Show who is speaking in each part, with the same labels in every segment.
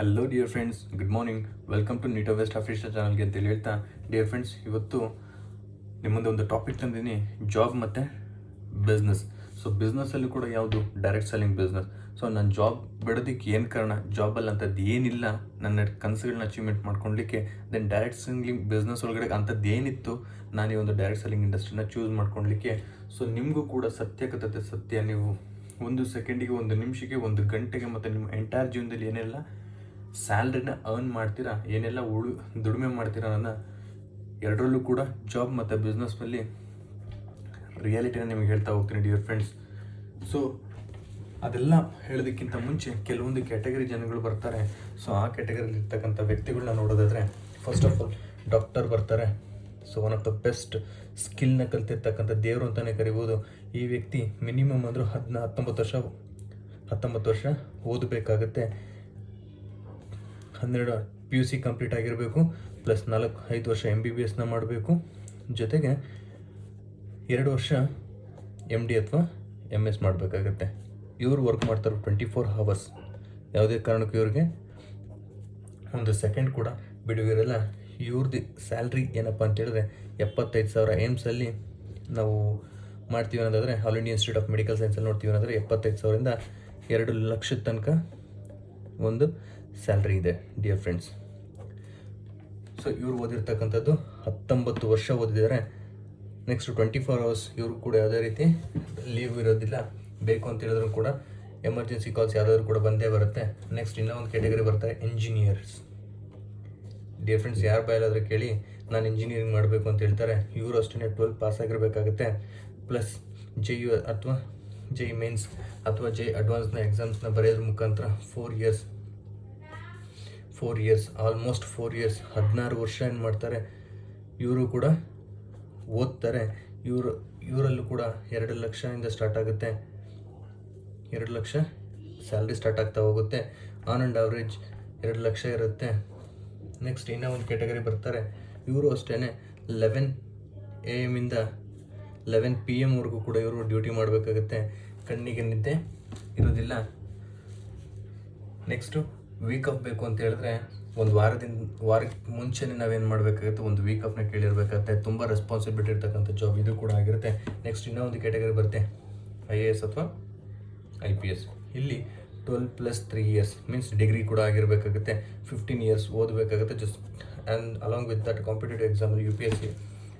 Speaker 1: Hello dear friends, good morning. Welcome to ನೀಟೋ west official ಚಾನಲ್ಗೆ ಅಂತೇಳಿ ಹೇಳ್ತಾ, ಡಿಯರ್ ಫ್ರೆಂಡ್ಸ್, ಇವತ್ತು ನಿಮ್ಮ ಮುಂದೆ ಒಂದು ಟಾಪಿಕ್ ತಂದಿದ್ದೀನಿ, ಜಾಬ್ ಮತ್ತು ಬಿಸ್ನೆಸ್. ಸೊ ಬಿಸ್ನೆಸ್ಸಲ್ಲಿ ಕೂಡ ಯಾವುದು ಡೈರೆಕ್ಟ್ ಸೆಲ್ಲಿಂಗ್ ಬಿಸ್ನೆಸ್. ಸೊ ನಾನು ಜಾಬ್ ಬಿಡೋದಕ್ಕೆ ಏನು ಕಾರಣ, ಜಾಬಲ್ಲಿ ಅಂಥದ್ದು ಏನಿಲ್ಲ, ನನ್ನ ಕನಸುಗಳನ್ನ ಅಚೀವ್ಮೆಂಟ್ ಮಾಡ್ಕೊಳ್ಲಿಕ್ಕೆ. ದೆನ್ ಡೈರೆಕ್ಟ್ ಸೆಲ್ಲಿಂಗ್ ಬಿಸ್ನೆಸ್ ಒಳಗಡೆ ಅಂಥದ್ದು ಏನಿತ್ತು, ನಾನು ಈ ಒಂದು ಡೈರೆಕ್ಟ್ ಸೆಲ್ಲಿಂಗ್ ಇಂಡಸ್ಟ್ರಿನ ಚೂಸ್ ಮಾಡ್ಕೊಳ್ಲಿಕ್ಕೆ. ಸೊ ನಿಮಗೂ ಕೂಡ ಸತ್ಯ, ನೀವು ಒಂದು ಸೆಕೆಂಡಿಗೆ, ಒಂದು ನಿಮಿಷಕ್ಕೆ, ಒಂದು ಗಂಟೆಗೆ ಮತ್ತು ನಿಮ್ಮ ಎಂಟೈರ್ ಜೀವನದಲ್ಲಿ ಏನೆಲ್ಲ ಸ್ಯಾಲ್ರಿನ ಅರ್ನ್ ಮಾಡ್ತೀರಾ, ಏನೆಲ್ಲ ದುಡಿಮೆ ಮಾಡ್ತೀರಾ ಅನ್ನೋದನ್ನ ಎರಡರಲ್ಲೂ ಕೂಡ ಜಾಬ್ ಮತ್ತು ಬಿಸ್ನೆಸ್ನಲ್ಲಿ ರಿಯಾಲಿಟಿನ ನಿಮಗೆ ಹೇಳ್ತಾ ಹೋಗ್ತೀನಿ ಡಿಯರ್ ಫ್ರೆಂಡ್ಸ್. ಸೊ ಅದೆಲ್ಲ ಹೇಳೋದಕ್ಕಿಂತ ಮುಂಚೆ ಕೆಲವೊಂದು ಕ್ಯಾಟಗರಿ ಜನಗಳು ಬರ್ತಾರೆ. ಸೊ ಆ ಕ್ಯಾಟಗರಿಲಿ ಇರ್ತಕ್ಕಂಥ ವ್ಯಕ್ತಿಗಳನ್ನ ನೋಡೋದಾದರೆ, ಫಸ್ಟ್ ಆಫ್ ಆಲ್ ಡಾಕ್ಟರ್ ಬರ್ತಾರೆ. So one of the best ಸ್ಕಿಲ್ನ ಕಲ್ತಿರ್ತಕ್ಕಂಥ ದೇವರು ಅಂತಲೇ ಕರಿಬೋದು. ಈ ವ್ಯಕ್ತಿ ಮಿನಿಮಮ್ ಅಂದರೂ 19 ವರ್ಷ ಓದಬೇಕಾಗತ್ತೆ. 12 PUC ಕಂಪ್ಲೀಟ್ ಆಗಿರಬೇಕು, ಪ್ಲಸ್ 4-5 ವರ್ಷ MBBSನ ಮಾಡಬೇಕು, ಜೊತೆಗೆ 2 ವರ್ಷ MD ಅಥವಾ MS ಮಾಡಬೇಕಾಗತ್ತೆ. ಇವರು ವರ್ಕ್ ಮಾಡ್ತಾರೆ 24 hours. ಯಾವುದೇ ಕಾರಣಕ್ಕೂ ಇವ್ರಿಗೆ ಒಂದು ಸೆಕೆಂಡ್ ಕೂಡ ಬಿಡುವಿರಲ್ಲ. ಇವ್ರದ್ದು ಸ್ಯಾಲ್ರಿ ಏನಪ್ಪ ಅಂತ ಹೇಳಿದ್ರೆ 75,000. ಏಮ್ಸಲ್ಲಿ ನಾವು ಮಾಡ್ತೀವಿ ಅನ್ನೋದಾದರೆ, All India Institute of Medical ಸೈನ್ಸಲ್ಲಿ ನೋಡ್ತೀವಿ ಅನ್ನೋದಾದರೆ 75,000ರಿಂದ 2 ಲಕ್ಷದ ತನಕ ಒಂದು ಸ್ಯಾಲ್ರಿ ಇದೆ ಡಿಯರ್ ಫ್ರೆಂಡ್ಸ್. ಸೊ ಇವರು ಓದಿರ್ತಕ್ಕಂಥದ್ದು 19 ವರ್ಷ ಓದಿದ್ದಾರೆ. Next 24 hours. ಇವರು ಕೂಡ ಯಾವುದೇ ರೀತಿ ಲೀವ್ ಇರೋದಿಲ್ಲ. ಬೇಕು ಅಂತ ಹೇಳಿದ್ರು ಕೂಡ ಎಮರ್ಜೆನ್ಸಿ ಕಾಲ್ಸ್ ಯಾವುದಾದ್ರು ಕೂಡ ಬಂದೇ ಬರುತ್ತೆ. ನೆಕ್ಸ್ಟ್ ಇನ್ನೂ ಒಂದು ಕ್ಯಾಟಗರಿ ಬರ್ತಾರೆ, ಇಂಜಿನಿಯರ್ಸ್. ಡಿಯರ್ ಫ್ರೆಂಡ್ಸ್, ಯಾರು ಬಾಯಲ್ಲಾದರೂ ಕೇಳಿ ನಾನು ಇಂಜಿನಿಯರಿಂಗ್ ಮಾಡಬೇಕು ಅಂತ ಹೇಳ್ತಾರೆ. ಇವರು ಅಷ್ಟೇ 12 ಪಾಸ್ ಆಗಿರಬೇಕಾಗುತ್ತೆ, ಪ್ಲಸ್ JEE ಅಥವಾ JEE ಮೇನ್ಸ್ ಅಥವಾ JEE ಅಡ್ವಾನ್ಸ್ನ ಎಕ್ಸಾಮ್ಸ್ನ ಬರೆಯೋದ್ರ ಮುಖಾಂತರ 4 ಇಯರ್ಸ್ ಆಲ್ಮೋಸ್ಟ್ 4 ಇಯರ್ಸ್ 16 ವರ್ಷ ಏನು ಮಾಡ್ತಾರೆ, ಇವರು ಕೂಡ ಓದ್ತಾರೆ. ಇವರಲ್ಲೂ ಕೂಡ 2 ಲಕ್ಷದಿಂದ ಸ್ಟಾರ್ಟ್ ಆಗುತ್ತೆ. 2 ಲಕ್ಷ ಸ್ಯಾಲ್ರಿ ಸ್ಟಾರ್ಟ್ ಆಗ್ತಾ ಹೋಗುತ್ತೆ. ಆನ್ ಆ್ಯಂಡ್ ಅವರೇಜ್ 2 ಲಕ್ಷ ಇರುತ್ತೆ. ನೆಕ್ಸ್ಟ್ ಇನ್ನೂ ಒಂದು ಕ್ಯಾಟಗರಿ ಬರ್ತಾರೆ. ಇವರು ಅಷ್ಟೇ 11 AM ಇಂದ 11 PM ವರೆಗೂ ಕೂಡ ಇವರು ಡ್ಯೂಟಿ ಮಾಡಬೇಕಾಗುತ್ತೆ. ಕಣ್ಣಿಗೆ ನಿದ್ದೆ ಇರೋದಿಲ್ಲ. ನೆಕ್ಸ್ಟು ವೀಕ್ ಆಫ್ ಬೇಕು ಅಂತ ಹೇಳಿದ್ರೆ, ಒಂದು ವಾರಕ್ಕೆ ಮುಂಚೆನೇ ನಾವೇನು ಮಾಡಬೇಕಾಗುತ್ತೆ, ಒಂದು ವೀಕ್ ಆಫ್ನ ಕೇಳಿರಬೇಕಾಗುತ್ತೆ. ತುಂಬ ರೆಸ್ಪಾನ್ಸಿಬಿಲಿಟಿ ಇರ್ತಕ್ಕಂಥ ಜಾಬ್ ಇದು ಕೂಡ ಆಗಿರುತ್ತೆ. ನೆಕ್ಸ್ಟ್ ಇನ್ನೂ ಒಂದು ಕ್ಯಾಟಗರಿ ಬರುತ್ತೆ, IAS ಅಥವಾ IPS. ಇಲ್ಲಿ 12+3 years ಮೀನ್ಸ್ ಡಿಗ್ರಿ ಕೂಡ ಆಗಿರಬೇಕಾಗುತ್ತೆ. 15 years ಓದಬೇಕಾಗುತ್ತೆ. Just and along with that competitive ಎಕ್ಸಾಮಲ್ಲಿ UPSC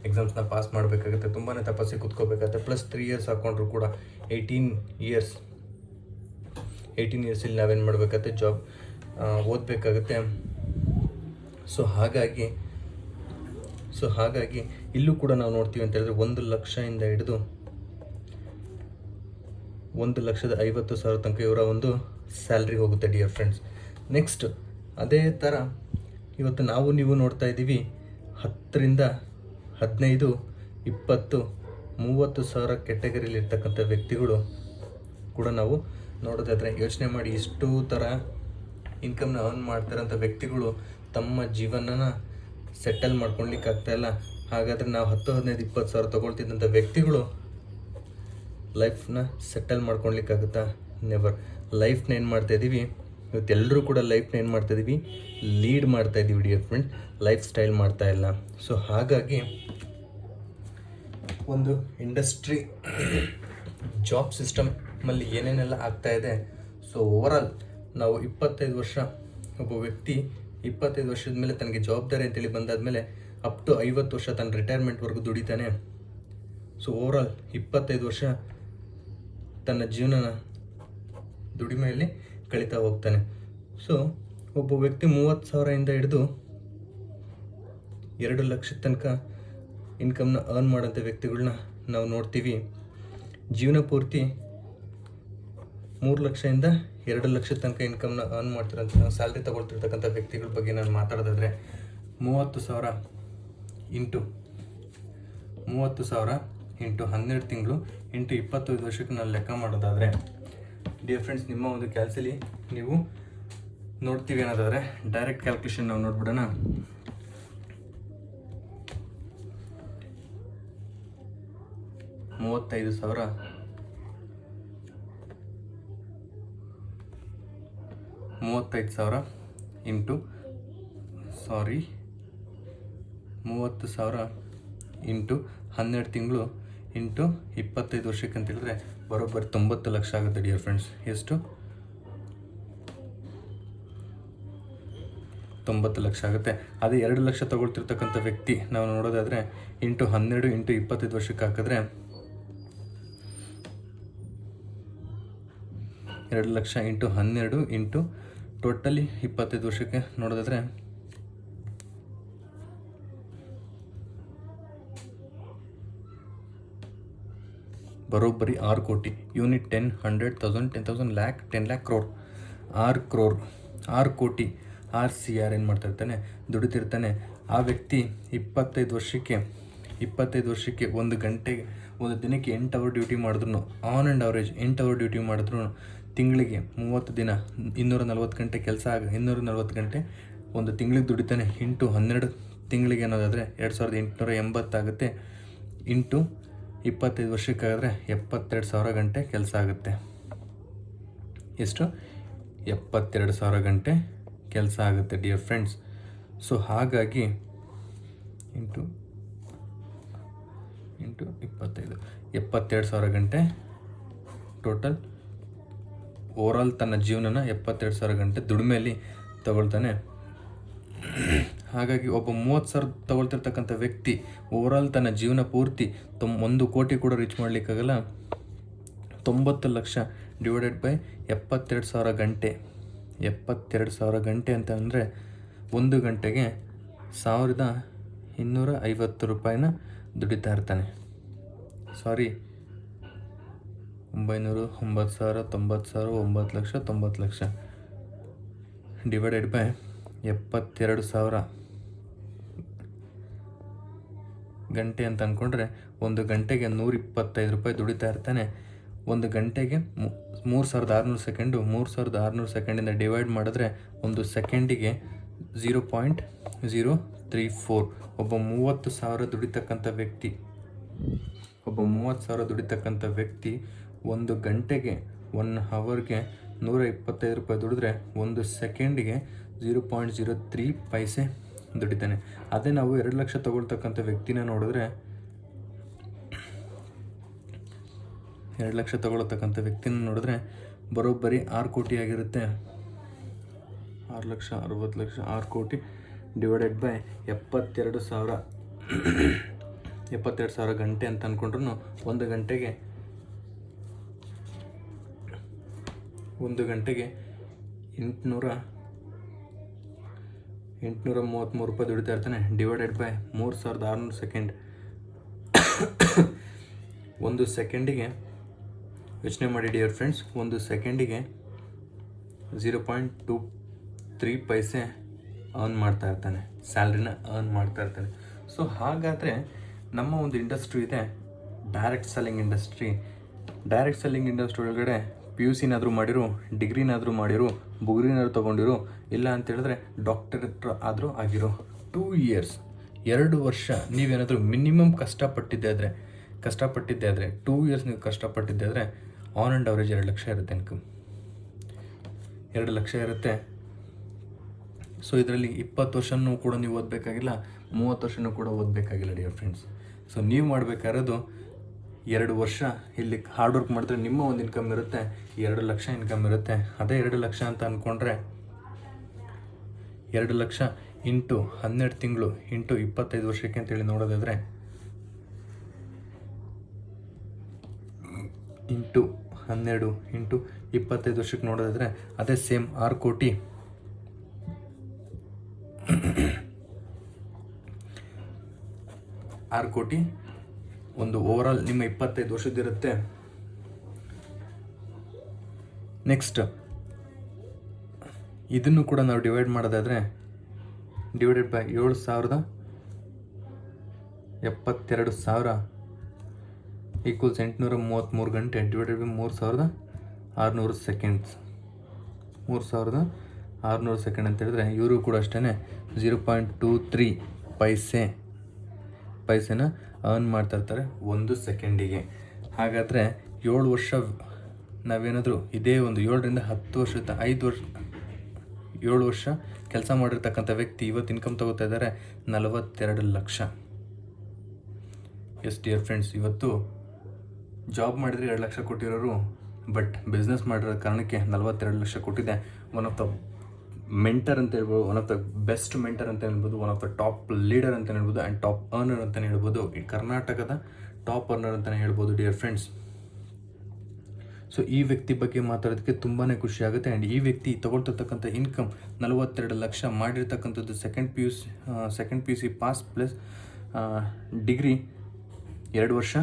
Speaker 1: ಎಕ್ಸಾಮ್ಸ್ನ ಪಾಸ್ ಮಾಡಬೇಕಾಗುತ್ತೆ. ತುಂಬಾ ತಪಸ್ಸಿ ಕೂತ್ಕೋಬೇಕಾಗುತ್ತೆ. ಪ್ಲಸ್ 3 years ಹಾಕ್ಕೊಂಡ್ರು ಕೂಡ 18 years ಇಲ್ಲಿ ನಾವೇನು ಮಾಡಬೇಕಾಗುತ್ತೆ, ಜಾಬ್ ಓದಬೇಕಾಗುತ್ತೆ. ಸೊ ಹಾಗಾಗಿ ಇಲ್ಲೂ ಕೂಡ ನಾವು ನೋಡ್ತೀವಿ ಅಂತ ಹೇಳಿದ್ರೆ 1 ಲಕ್ಷದಿಂದ ಹಿಡಿದು 1,50,000 ತನಕ ಇವರ ಒಂದು ಸ್ಯಾಲ್ರಿ ಹೋಗುತ್ತೆ ಡಿಯರ್ ಫ್ರೆಂಡ್ಸ್. ನೆಕ್ಸ್ಟ್ ಅದೇ ಥರ ಇವತ್ತು ನೀವು ನೋಡ್ತಾ ಇದ್ದೀವಿ 10ರಿಂದ 15, 20, 30 ಸಾವಿರ ಕ್ಯಾಟಗರಿಲಿ ಇರ್ತಕ್ಕಂಥ ವ್ಯಕ್ತಿಗಳು ಕೂಡ ನಾವು ನೋಡೋದಾದರೆ, ಯೋಚನೆ ಮಾಡಿ, ಇಷ್ಟು ಥರ ಇನ್ಕಮ್ನ ಅರ್ನ್ ಮಾಡ್ತಾರಂಥ ವ್ಯಕ್ತಿಗಳು ತಮ್ಮ ಜೀವನನ ಸೆಟಲ್ ಮಾಡ್ಕೊಳ್ಲಿಕ್ಕೆ ಆಗ್ತಾಯಿಲ್ಲ. ಹಾಗಾದರೆ ನಾವು 10, 15, 20 ಸಾವಿರ ತೊಗೊಳ್ತಿದ್ದಂಥ ವ್ಯಕ್ತಿಗಳು ಲೈಫ್ನ ಸೆಟಲ್ ಮಾಡ್ಕೊಳ್ಲಿಕ್ಕಾಗುತ್ತಾ? ನೆವರ್. ಲೈಫ್ನ ಏನು ಮಾಡ್ತಾಯಿದ್ದೀವಿ ಇವತ್ತೆಲ್ಲರೂ ಕೂಡ, ಲೈಫ್ನ ಏನು ಮಾಡ್ತಾಯಿದ್ದೀವಿ, ಲೀಡ್ ಮಾಡ್ತಾಯಿದ್ದೀವಿ ಡಿಯರ್ ಫ್ರೆಂಡ್, ಲೈಫ್ ಸ್ಟೈಲ್ ಮಾಡ್ತಾಯಿಲ್ಲ. ಸೊ ಹಾಗಾಗಿ ಒಂದು ಇಂಡಸ್ಟ್ರಿ ಜಾಬ್ ಸಿಸ್ಟಮಲ್ಲಿ ಏನೇನೆಲ್ಲ ಆಗ್ತಾಯಿದೆ. ಸೊ ಓವರಾಲ್ ನಾವು 25 ವರ್ಷ, ಒಬ್ಬ ವ್ಯಕ್ತಿ 25 ವರ್ಷದ ಮೇಲೆ ತನಗೆ ಜವಾಬ್ದಾರಿ ಅಂತೇಳಿ ಬಂದಾದಮೇಲೆ ಅಪ್ ಟು 50 ವರ್ಷ ತನ್ನ ರಿಟೈರ್ಮೆಂಟ್ವರೆಗೂ ದುಡಿತಾನೆ. ಸೊ ಓವರಾಲ್ 25 ವರ್ಷ ತನ್ನ ಜೀವನನ ದುಡಿಮೆಯಲ್ಲಿ ಕಳೀತಾ ಹೋಗ್ತಾನೆ. ಸೊ ಒಬ್ಬ ವ್ಯಕ್ತಿ 30,000ಇಂದ ಹಿಡಿದು 2 ಲಕ್ಷ ತನಕ ಇನ್ಕಮ್ನ ಅರ್ನ್ ಮಾಡೋಂಥ ವ್ಯಕ್ತಿಗಳನ್ನ ನಾವು ನೋಡ್ತೀವಿ. ಜೀವನ ಪೂರ್ತಿ 3 ಲಕ್ಷದಿಂದ 2 ಲಕ್ಷ ತನಕ ಇನ್ಕಮ್ನ ಅರ್ನ್ ಮಾಡ್ತಿರೋಂಥ ಸ್ಯಾಲ್ರಿ ತೊಗೊಳ್ತಿರ್ತಕ್ಕಂಥ ವ್ಯಕ್ತಿಗಳ ಬಗ್ಗೆ ನಾನು ಮಾತಾಡೋದಾದರೆ, 30,000 ಇಂಟು 12 ತಿಂಗಳು ಇಂಟು 25 ವರ್ಷಕ್ಕೆ ನಾನು ಲೆಕ್ಕ ಮಾಡೋದಾದರೆ, ಡಿಯರ್ ಫ್ರೆಂಡ್ಸ್, ನಿಮ್ಮ ಒಂದು ಕ್ಯಾಲ್ಸಲ್ಲಿ ನೀವು ನೋಡ್ತೀವಿ ಅನ್ನೋದಾದರೆ, ಡೈರೆಕ್ಟ್ ಕ್ಯಾಲ್ಕುಲೇಷನ್ ನಾವು ನೋಡ್ಬಿಡೋಣ. 35,000 35,000 ಇಂಟು 30,000 ಇಂಟು 12 ತಿಂಗಳು ಇಂಟು 25 ವರ್ಷಕ್ಕೆ ಅಂತ ಹೇಳಿದ್ರೆ ಬರೋಬ್ಬರಿ 90 ಲಕ್ಷ ಆಗುತ್ತೆ ಡಿಯರ್ ಫ್ರೆಂಡ್ಸ್. ಎಷ್ಟು? 90 ಲಕ್ಷ ಆಗುತ್ತೆ. ಅದೇ 2 ಲಕ್ಷ ತೊಗೊಳ್ತಿರ್ತಕ್ಕಂಥ ವ್ಯಕ್ತಿ ನಾವು ನೋಡೋದಾದರೆ ಇಂಟು 12 ಇಂಟು 25 ವರ್ಷಕ್ಕೆ ಹಾಕಿದ್ರೆ 2 ಲಕ್ಷ ಇಂಟು 12 ಇಂಟು ಟೋಟಲಿ 25 ವರ್ಷಕ್ಕೆ ನೋಡೋದಾದರೆ ಬರೋಬ್ಬರಿ 6 ಕೋಟಿ. Unit 10, 100, 1000, 10,000 lac, 10 lac, crore, 6 crore, 6 ಕೋಟಿ, CR ಏನು ಮಾಡ್ತಾಯಿರ್ತಾನೆ, ದುಡಿತಿರ್ತಾನೆ. ಆ ವ್ಯಕ್ತಿ 25 ವರ್ಷಕ್ಕೆ ಒಂದು ದಿನಕ್ಕೆ 8 ಅವರ್ ಡ್ಯೂಟಿ ಮಾಡಿದ್ರು, on an average 8 hour duty ಮಾಡಿದ್ರು, ತಿಂಗಳಿಗೆ 30 ದಿನ 240 ಗಂಟೆ ಕೆಲಸ 240 ಗಂಟೆ ಒಂದು ತಿಂಗಳಿಗೆ ದುಡಿತಾನೆ. ಇಂಟು 12 ತಿಂಗಳಿಗೆ ಅನ್ನೋದಾದರೆ 2880 ಆಗುತ್ತೆ. ಇಂಟು 25 ವರ್ಷಕ್ಕಾದರೆ 72,000 ಗಂಟೆ ಕೆಲಸ ಆಗುತ್ತೆ. ಎಷ್ಟು? 72,000 ಗಂಟೆ ಕೆಲಸ ಆಗುತ್ತೆ ಡಿಯರ್ ಫ್ರೆಂಡ್ಸ್. ಸೊ ಹಾಗಾಗಿ ಇಂಟು 25 72,000 ಗಂಟೆ ಟೋಟಲ್ ಓವರಾಲ್ ತನ್ನ ಜೀವನನ 72,000 ಗಂಟೆ ದುಡಿಮೆಯಲ್ಲಿ ತಗೊಳ್ತಾನೆ. ಹಾಗಾಗಿ ಒಬ್ಬ 30,000 ತಗೊಳ್ತಿರ್ತಕ್ಕಂಥ ವ್ಯಕ್ತಿ ಓವರಾಲ್ ತನ್ನ ಜೀವನ ಪೂರ್ತಿ 1 ಕೋಟಿ ಕೂಡ ರೀಚ್ ಮಾಡಲಿಕ್ಕಾಗಲ್ಲ. 90 ಲಕ್ಷ ಡಿವೈಡೆಡ್ ಬೈ 72,000 ಗಂಟೆ. 72,000 ಗಂಟೆ ಅಂತ ಅಂದರೆ ಒಂದು ಗಂಟೆಗೆ 1,250 ರೂಪಾಯಿನ ದುಡಿತಾ ಇರ್ತಾನೆ. 900, 9,000, 90,000, 9 ಲಕ್ಷ, 90 ಲಕ್ಷ ಡಿವೈಡೆಡ್ ಬೈ 72,000 ಗಂಟೆ ಅಂತ ಅಂದ್ಕೊಂಡ್ರೆ ಒಂದು ಗಂಟೆಗೆ 125 ರೂಪಾಯಿ ದುಡಿತಾ ಇರ್ತಾನೆ. ಒಂದು ಗಂಟೆಗೆ 3,600 ಸೆಕೆಂಡು. 3,600 ಸೆಕೆಂಡಿಂದ ಡಿವೈಡ್ ಮಾಡಿದ್ರೆ ಒಂದು ಸೆಕೆಂಡಿಗೆ 0.034. ಒಬ್ಬ 30,000 ದುಡಿತಕ್ಕಂಥ ವ್ಯಕ್ತಿ ಒಂದು ಗಂಟೆಗೆ 1 ಅವರ್ಗೆ 125 ರೂಪಾಯಿ ದುಡಿದ್ರೆ ಒಂದು ಸೆಕೆಂಡಿಗೆ 0.03 ಪೈಸೆ ದುಡಿತಾನೆ. ಅದೇ ನಾವು 2 ಲಕ್ಷ ತಗೊಳ್ತಕ್ಕಂಥ ವ್ಯಕ್ತಿನ ನೋಡಿದ್ರೆ 2 ಲಕ್ಷ ತಗೊಳ್ತಕ್ಕಂಥ ವ್ಯಕ್ತಿನ ನೋಡಿದ್ರೆ ಬರೋಬ್ಬರಿ 6 ಕೋಟಿ ಆಗಿರುತ್ತೆ. 6 ಲಕ್ಷ, 60 ಲಕ್ಷ, 6 ಕೋಟಿ ಡಿವೈಡೆಡ್ ಬೈ 72,000 ಗಂಟೆ ಅಂತ ಅಂದ್ಕೊಂಡ್ರು ಒಂದು ಗಂಟೆಗೆ 833 ರೂಪಾಯಿ ದುಡಿತಾ ಇರ್ತಾನೆ. Divided by 3,600 second. ಒಂದು ಸೆಕೆಂಡಿಗೆ ಯೋಚನೆ ಮಾಡಿ ಡಿಯರ್ ಫ್ರೆಂಡ್ಸ್, ಒಂದು ಸೆಕೆಂಡಿಗೆ 0.23 ಪೈಸೆ ಅರ್ನ್ ಮಾಡ್ತಾ ಇರ್ತಾನೆ, ಸ್ಯಾಲ್ರಿನ ಅರ್ನ್ ಮಾಡ್ತಾ ಇರ್ತಾನೆ. ಸೊ ಹಾಗಾದರೆ ನಮ್ಮ ಒಂದು ಇಂಡಸ್ಟ್ರಿ ಇದೆ direct selling industry. Direct selling industry ಒಳಗಡೆ PUCನಾದರೂ ಮಾಡಿರು, ಡಿಗ್ರಿನಾದರೂ ಮಾಡಿರು, ಬುಗ್ರಿನಾದ್ರು ತೊಗೊಂಡಿರು, ಇಲ್ಲ ಅಂತ ಹೇಳಿದ್ರೆ ಡಾಕ್ಟರೇಟ್ ಆದರೂ ಆಗಿರೋ 2 ಇಯರ್ಸ್ 2 ವರ್ಷ ನೀವೇನಾದರೂ ಮಿನಿಮಮ್ ಕಷ್ಟಪಟ್ಟಿದ್ದೆ ಆದರೆ 2 ಇಯರ್ಸ್ ನೀವು ಕಷ್ಟಪಟ್ಟಿದ್ದೆ ಆದರೆ ಆನ್ ಆ್ಯಂಡ್ ಅವರೇಜ್ 2 ಲಕ್ಷ ಇರುತ್ತೆ ಇನ್ಕಮ್. 2 ಲಕ್ಷ ಇರುತ್ತೆ. ಸೊ ಇದರಲ್ಲಿ 20 ವರ್ಷನೂ ಕೂಡ ನೀವು ಓದಬೇಕಾಗಿಲ್ಲ, 30 ವರ್ಷನೂ ಕೂಡ ಓದಬೇಕಾಗಿಲ್ಲ ಡಿಯರ್ ಫ್ರೆಂಡ್ಸ್. ಸೊ ನೀವು ಮಾಡಬೇಕಾಗಿರೋದು 2 ವರ್ಷ ಇಲ್ಲಿ ಹಾರ್ಡ್ ವರ್ಕ್ ಮಾಡಿದ್ರೆ ನಿಮ್ಮ ಒಂದು ಇನ್ಕಮ್ ಇರುತ್ತೆ, 2 ಲಕ್ಷ ಇನ್ಕಮ್ ಇರುತ್ತೆ. ಅದೇ 2 ಲಕ್ಷ ಅಂತ ಅಂದ್ಕೊಂಡ್ರೆ 2 ಲಕ್ಷ ಇಂಟು 12 ತಿಂಗಳು ಇಂಟು 25 ವರ್ಷಕ್ಕೆ ಅಂತೇಳಿ ನೋಡೋದಾದರೆ ಇಂಟು 12 ಇಂಟು 25 ವರ್ಷಕ್ಕೆ ನೋಡೋದಾದರೆ ಅದೇ ಸೇಮ್ 6 ಕೋಟಿ. 6 ಕೋಟಿ ಒಂದು ಓವರಾಲ್ ನಿಮ್ಮ 25 ವರ್ಷದಿರುತ್ತೆ. ನೆಕ್ಸ್ಟ್ ಇದನ್ನು ಕೂಡ ನಾವು ಡಿವೈಡ್ ಮಾಡೋದಾದರೆ ಡಿವೈಡೆಡ್ ಬೈ 7,72,000 ಈಕ್ವಲ್ಸ್ 833 ಗಂಟೆ ಡಿವೈಡೆಡ್ ಬೈ 3,600 ಸೆಕೆಂಡ್ಸ್. 3,600 ಸೆಕೆಂಡ್ ಅಂತ ಹೇಳಿದ್ರೆ ಇವರು ಕೂಡ ಅಷ್ಟೇ 0.23 ಪೈಸೆನ ಅರ್ನ್ ಮಾಡ್ತಾ ಇರ್ತಾರೆ ಒಂದು ಸೆಕೆಂಡಿಗೆ. ಹಾಗಾದರೆ 7 ವರ್ಷ ನಾವೇನಾದರೂ ಇದೇ ಒಂದು 7ರಿಂದ 10 ವರ್ಷ 5 ವರ್ಷ 7 ವರ್ಷ ಕೆಲಸ ಮಾಡಿರ್ತಕ್ಕಂಥ ವ್ಯಕ್ತಿ ಇವತ್ತು ಇನ್ಕಮ್ ತಗೋತಾ ಇದ್ದಾರೆ 42 ಲಕ್ಷ. ಎಸ್ ಡಿಯರ್ ಫ್ರೆಂಡ್ಸ್, ಇವತ್ತು ಜಾಬ್ ಮಾಡಿದರೆ 2 ಲಕ್ಷ ಕೊಟ್ಟಿರೋರು ಬಟ್ ಬಿಸ್ನೆಸ್ ಮಾಡಿರೋ ಕಾರಣಕ್ಕೆ 42 ಲಕ್ಷ ಕೊಟ್ಟಿದೆ. ಒನ್ ಆಫ್ ದ ಮೆಂಟರ್ ಅಂತ ಹೇಳ್ಬೋದು, one of the best mentor ಅಂತ ಹೇಳ್ಬೋದು, one of the top leader ಅಂತ ಹೇಳ್ಬೋದು ಆ್ಯಂಡ್ ಟಾಪ್ ಅರ್ನರ್ ಅಂತಲೇ ಹೇಳ್ಬೋದು. ಈ ಕರ್ನಾಟಕದ ಟಾಪ್ ಅರ್ನರ್ ಅಂತಲೇ ಹೇಳ್ಬೋದು ಡಿಯರ್ ಫ್ರೆಂಡ್ಸ್. ಸೊ ಈ ವ್ಯಕ್ತಿ ಬಗ್ಗೆ ಮಾತಾಡೋದಕ್ಕೆ ತುಂಬಾ ಖುಷಿ ಆಗುತ್ತೆ. ಆ್ಯಂಡ್ ಈ ವ್ಯಕ್ತಿ ತೊಗೊಳ್ತಿರ್ತಕ್ಕಂಥ ಇನ್ಕಮ್ 42 ಲಕ್ಷ, ಮಾಡಿರ್ತಕ್ಕಂಥದ್ದು second P U C pass plus degree 2 ವರ್ಷ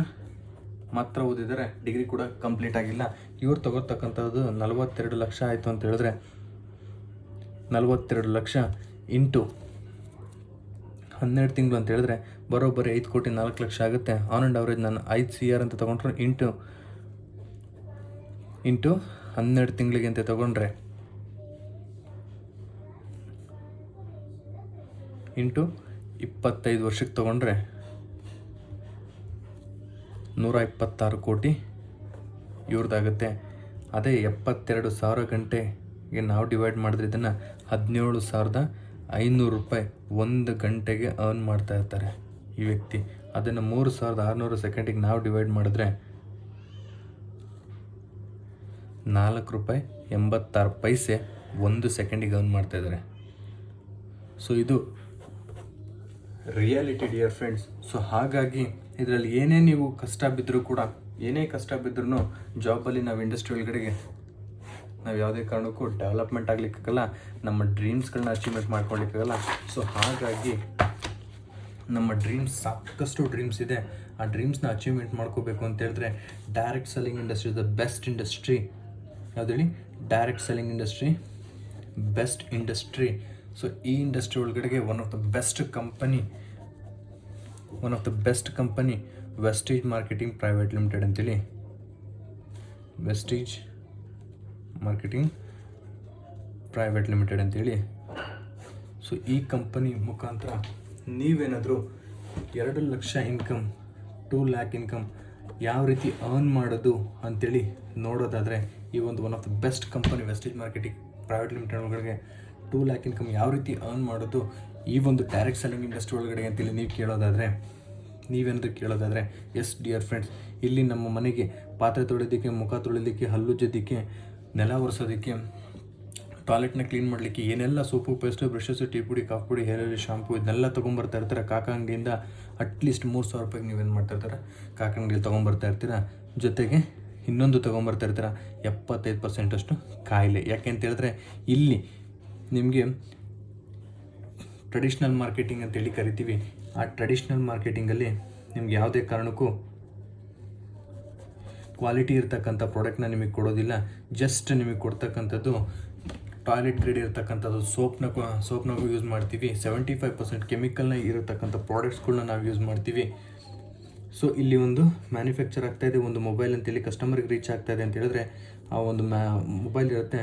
Speaker 1: ಮಾತ್ರ ಓದಿದ್ದಾರೆ, ಡಿಗ್ರಿ ಕೂಡ ಕಂಪ್ಲೀಟ್ ಆಗಿಲ್ಲ. ಇವ್ರು ತಗೋತಕ್ಕಂಥದ್ದು 42 ಲಕ್ಷ ಆಯಿತು ಅಂತ ಹೇಳಿದ್ರೆ 42 ಲಕ್ಷ ಇಂಟು 12 ತಿಂಗಳು ಅಂತ ಹೇಳಿದ್ರೆ ಬರೋಬ್ಬರಿ 5,04 ಲಕ್ಷ ಆಗುತ್ತೆ. ಆನ್ ಆ್ಯಂಡ್ ಅವರೇಜ್ ನಾನು 5 CR ಅಂತ ತೊಗೊಂಡ್ರೆ ಇಂಟು 12 ತಿಂಗಳಿಗೆ ಅಂತ ತೊಗೊಂಡ್ರೆ ಇಂಟು 25 ವರ್ಷಕ್ಕೆ ತೊಗೊಂಡ್ರೆ 126 ಕೋಟಿ ಇವ್ರದ್ದಾಗುತ್ತೆ. ಅದೇ 72,000 ಗಂಟೆಗೆ ನಾವು ಡಿವೈಡ್ ಮಾಡಿದ್ರೆ ಇದನ್ನು 17,500 ರೂಪಾಯಿ ಒಂದು ಗಂಟೆಗೆ ಅರ್ನ್ ಮಾಡ್ತಾ ಇರ್ತಾರೆ ಈ ವ್ಯಕ್ತಿ. ಅದನ್ನು 3,600 ಸೆಕೆಂಡಿಗೆ ನಾವು ಡಿವೈಡ್ ಮಾಡಿದ್ರೆ 4 ರೂಪಾಯಿ 86 ಪೈಸೆ ಒಂದು ಸೆಕೆಂಡಿಗೆ ಅರ್ನ್ ಮಾಡ್ತಾ ಇದ್ದಾರೆ. ಸೊ ಇದು ರಿಯಾಲಿಟಿ ಡಿಯರ್ ಫ್ರೆಂಡ್ಸ್. ಸೊ ಹಾಗಾಗಿ ಇದರಲ್ಲಿ ಏನೇ ನೀವು ಕಷ್ಟ ಬಿದ್ದರೂ ಕೂಡ, ಏನೇ ಕಷ್ಟ ಬಿದ್ದರೂ ಜಾಬಲ್ಲಿ ನಾವು ಇಂಡಸ್ಟ್ರಿ ಒಳಗಡೆಗೆ ನಾವು ಯಾವುದೇ ಕಾರಣಕ್ಕೂ ಡೆವಲಪ್ಮೆಂಟ್ ಆಗಲಿಕ್ಕಾಗಲ್ಲ, ನಮ್ಮ ಡ್ರೀಮ್ಸ್ಗಳನ್ನ ಅಚೀವ್ಮೆಂಟ್ ಮಾಡ್ಕೊಳ್ಳಿಕ್ಕಾಗಲ್ಲ. ಸೊ ಹಾಗಾಗಿ ನಮ್ಮ ಸಾಕಷ್ಟು ಡ್ರೀಮ್ಸ್ ಇದೆ. ಆ ಡ್ರೀಮ್ಸ್ನ ಅಚೀವ್ಮೆಂಟ್ ಮಾಡ್ಕೋಬೇಕು ಅಂತ ಹೇಳಿದ್ರೆ direct selling industry is the best industry. ಯಾವ್ದು ಹೇಳಿ? Direct selling industry best industry. So ಈ ಇಂಡಸ್ಟ್ರಿ ಒಳಗಡೆಗೆ one of the best company Vestige marketing private limited ಅಂತೇಳಿ, ವೆಸ್ಟೀಜ್ ಮಾರ್ಕೆಟಿಂಗ್ ಪ್ರೈವೇಟ್ ಲಿಮಿಟೆಡ್ ಅಂತೇಳಿ. ಸೊ ಈ ಕಂಪನಿ ಮುಖಾಂತರ ನೀವೇನಾದರೂ 2 ಲಕ್ಷ ಇನ್ಕಮ್, 2 ಲ್ಯಾಕ್ ಇನ್ಕಮ್ ಯಾವ ರೀತಿ ಅರ್ನ್ ಮಾಡೋದು ಅಂಥೇಳಿ ನೋಡೋದಾದರೆ ಈ ಒಂದು one of the best company Vestige marketing private limited ಒಳಗಡೆ 2 ಲ್ಯಾಕ್ ಇನ್ಕಮ್ ಯಾವ ರೀತಿ ಅರ್ನ್ ಮಾಡೋದು ಈ ಒಂದು ಡೈರೆಕ್ಟ್ ಸೆಲ್ಲಿಂಗ್ ಇಂಡಸ್ಟ್ರಿ ಒಳಗಡೆ ಅಂತೇಳಿ ನೀವೇನಾದರೂ ಕೇಳೋದಾದರೆ ಎಸ್ ಡಿಯರ್ ಫ್ರೆಂಡ್ಸ್, ಇಲ್ಲಿ ನಮ್ಮ ಮನೆಗೆ ಪಾತ್ರೆ ತೊಳೆಯೋದಕ್ಕೆ, ಮುಖ ತೊಳೆಯೋದಕ್ಕೆ, ಹಲ್ಲುಜ್ಜೋದಕ್ಕೆ, ನೆಲ ಒರೆಸೋದಕ್ಕೆ, ಟಾಯ್ಲೆಟ್ನ ಕ್ಲೀನ್ ಮಾಡಲಿಕ್ಕೆ ಏನೆಲ್ಲ ಸೋಪು, ಪೇಸ್ಟು, ಬ್ರಷಸ್ಸು, ಟೀ ಪುಡಿ, ಕಾಫಿ ಪುಡಿ, ಹೇರ್ ಆಯಿಲ್, ಶಾಂಪು ಇದನ್ನೆಲ್ಲ ತೊಗೊಂಬರ್ತಾ ಇರ್ತಾರೆ ಕಾಕ ಅಂಗಡಿಯಿಂದ. ಅಟ್ಲೀಸ್ಟ್ 3,000 ರೂಪಾಯಿಗೆ ನೀವೇನು ಮಾಡ್ತಾ ಇರ್ತಾರೆ, ಕಾಕ ಅಂಗಡಿಯಲ್ಲಿ ತೊಗೊಂಬರ್ತಾ ಇರ್ತೀರ. ಜೊತೆಗೆ ಇನ್ನೊಂದು ತೊಗೊಂಬರ್ತಾ ಇರ್ತೀರ 75% ಅಷ್ಟು ಕಾಯಿಲೆ. ಯಾಕೆ ಅಂತ ಹೇಳಿದ್ರೆ ಇಲ್ಲಿ ನಿಮಗೆ ಟ್ರೆಡಿಷ್ನಲ್ ಮಾರ್ಕೆಟಿಂಗ್ ಅಂತೇಳಿ ಕರಿತೀವಿ. ಆ ಟ್ರೆಡಿಷ್ನಲ್ ಮಾರ್ಕೆಟಿಂಗಲ್ಲಿ ನಿಮ್ಗೆ ಯಾವುದೇ ಕಾರಣಕ್ಕೂ ಕ್ವಾಲಿಟಿ ಇರ್ತಕ್ಕಂಥ ಪ್ರಾಡಕ್ಟ್ನ ನಿಮಗೆ ಕೊಡೋದಿಲ್ಲ. ಜಸ್ಟ್ ನಿಮಗೆ ಕೊಡ್ತಕ್ಕಂಥದ್ದು ಟಾಯ್ಲೆಟ್ ಗ್ರೇಡ್ ಇರತಕ್ಕಂಥದ್ದು ಸೋಪ್ನಾಗೂ ಯೂಸ್ ಮಾಡ್ತೀವಿ. 75% ಕೆಮಿಕಲ್ನ ಇರತಕ್ಕಂಥ ಪ್ರಾಡಕ್ಟ್ಸ್ಗಳನ್ನ ನಾವು ಯೂಸ್ ಮಾಡ್ತೀವಿ. ಸೊ ಇಲ್ಲಿ ಒಂದು ಮ್ಯಾನುಫ್ಯಾಕ್ಚರ್ ಆಗ್ತಾಯಿದೆ, ಒಂದು ಮೊಬೈಲ್ ಅಂತೇಳಿ ಕಸ್ಟಮರ್ಗೆ ರೀಚ್ ಆಗ್ತಾಯಿದೆ ಅಂತ ಹೇಳಿದ್ರೆ ಆ ಒಂದು ಮೊಬೈಲ್ ಇರುತ್ತೆ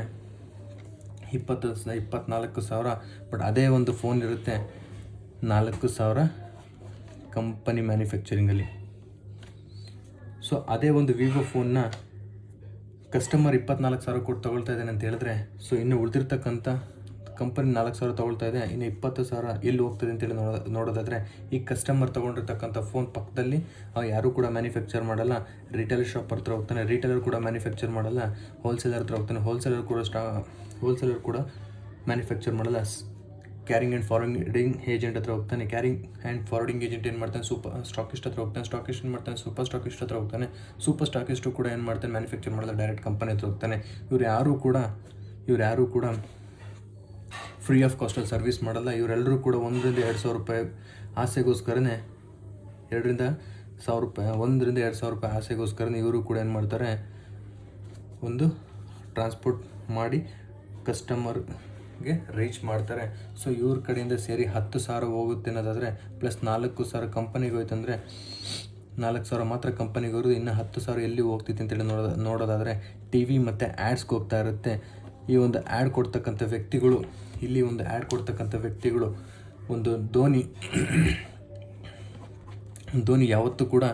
Speaker 1: 24,000, ಬಟ್ ಅದೇ ಒಂದು ಫೋನ್ ಇರುತ್ತೆ 4,000 ಕಂಪನಿ ಮ್ಯಾನುಫ್ಯಾಕ್ಚರಿಂಗಲ್ಲಿ. ಸೊ ಅದೇ ಒಂದು ವಿವೋ ಫೋನ್ನ ಕಸ್ಟಮರ್ 24,000 ಕೊಟ್ಟು ತೊಗೊಳ್ತಾ ಇದ್ದಾನೆ ಅಂತ ಹೇಳಿದ್ರೆ, ಸೊ ಇನ್ನು ಉಳಿದಿರ್ತಕ್ಕಂಥ ಕಂಪನಿ 4,000 ತೊಗೊಳ್ತಾ ಇದೆ, ಇನ್ನು 20,000 ಎಲ್ಲಿ ಹೋಗ್ತದೆ ಅಂತೇಳಿ ನೋಡೋದಾದರೆ ಈ ಕಸ್ಟಮರ್ ತೊಗೊಂಡಿರ್ತಕ್ಕಂಥ ಫೋನ್ ಪಕ್ಕದಲ್ಲಿ ಯಾರೂ ಕೂಡ ಮ್ಯಾನುಫ್ಯಾಕ್ಚರ್ ಮಾಡಲ್ಲ. ರಿಟೇಲರ್ ಶಾಪ್ ಹತ್ರ ಹೋಗ್ತಾನೆ, ರಿಟೇಲರ್ ಕೂಡ ಮ್ಯಾನುಫ್ಯಾಕ್ಚರ್ ಮಾಡಲ್ಲ. ಹೋಲ್ಸೇಲರ್ ಹತ್ರ ಹೋಗ್ತಾನೆ, ಹೋಲ್ಸೇಲರ್ ಕೂಡ ಮ್ಯಾನುಫ್ಯಾಕ್ಚರ್ ಮಾಡಲ್ಲ. ಕ್ಯಾರಿಂಗ್ ಆ್ಯಂಡ್ ಫಾರ್ವರ್ಡಿಂಗ್ ಏಜೆಂಟ್ ಹತ್ರ ಹೋಗ್ತಾನೆ, ಕ್ಯಾರಿಂಗ್ ಆ್ಯಂಡ್ ಫಾರ್ವರ್ಡಿಂಗ್ ಏಜೆಂಟ್ ಏನು ಮಾಡ್ತಾನೆ, ಸೂಪರ್ ಸ್ಟಾಕಿಸ್ಟ್ ಹತ್ರ ಹೋಗ್ತಾನೆ, ಸ್ಟಾಕಿಸ್ಟ್ ಏನು ಮಾಡ್ತಾನೆ, ಸೂಪರ್ ಸ್ಟಾಕಿಸ್ಟ್ ಹತ್ರ ಹೋಗ್ತಾನೆ, ಸೂಪರ್ ಸ್ಟಾಕಿಸ್ಟು ಕೂಡ ಏನು ಮಾಡ್ತಾನೆ, ಮ್ಯಾನುಫ್ಯಾಕ್ಚರ್ ಮಾಡಲ್ಲ, ಡೈರೆಕ್ಟ್ ಕಂಪನಿ ಹತ್ರ ಹೋಗ್ತಾನೆ. ಇವ್ರು ಯಾರೂ ಕೂಡ ಫ್ರೀ ಆಫ್ ಕಾಸ್ಟಲ್ಲಿ ಸರ್ವಿಸ್ ಮಾಡಲ್ಲ. ಇವರೆಲ್ಲರೂ ಕೂಡ 1,000-2,000 ರೂಪಾಯಿ ಆಸೆಗೋಸ್ಕರನೇ 1,000-2,000 ರೂಪಾಯಿ ಆಸೆಗೋಸ್ಕರನೇ ಇವರು ಕೂಡ ಏನು ಮಾಡ್ತಾರೆ, ಒಂದು ಟ್ರಾನ್ಸ್ಪೋರ್ಟ್ ಮಾಡಿ ಕಸ್ಟಮರ್ಗೆ ರೀಚ್ ಮಾಡ್ತಾರೆ. ಸೊ ಇವ್ರ ಕಡೆಯಿಂದ ಸೇರಿ 10,000 ಹೋಗುತ್ತೆ ಅನ್ನೋದಾದರೆ ಪ್ಲಸ್ 4,000 ಕಂಪನಿಗೆ ಹೋಯ್ತಂದರೆ 4,000 ಮಾತ್ರ ಕಂಪನಿಗೆ ಹೋಗೋದು, ಇನ್ನು 10,000 ಎಲ್ಲಿ ಹೋಗ್ತೈತೆ ಅಂತೇಳಿ ನೋಡೋದಾದರೆ ಟಿ ವಿ ಮತ್ತು ಆ್ಯಡ್ಸ್ಗೆ ಹೋಗ್ತಾ ಇರುತ್ತೆ. ಈ ಒಂದು ಆ್ಯಡ್ ಕೊಡ್ತಕ್ಕಂಥ ವ್ಯಕ್ತಿಗಳು, ಇಲ್ಲಿ ಒಂದು ಆ್ಯಡ್ ಕೊಡ್ತಕ್ಕಂಥ ವ್ಯಕ್ತಿಗಳು, ಒಂದು ಧೋನಿ ಯಾವತ್ತೂ ಕೂಡ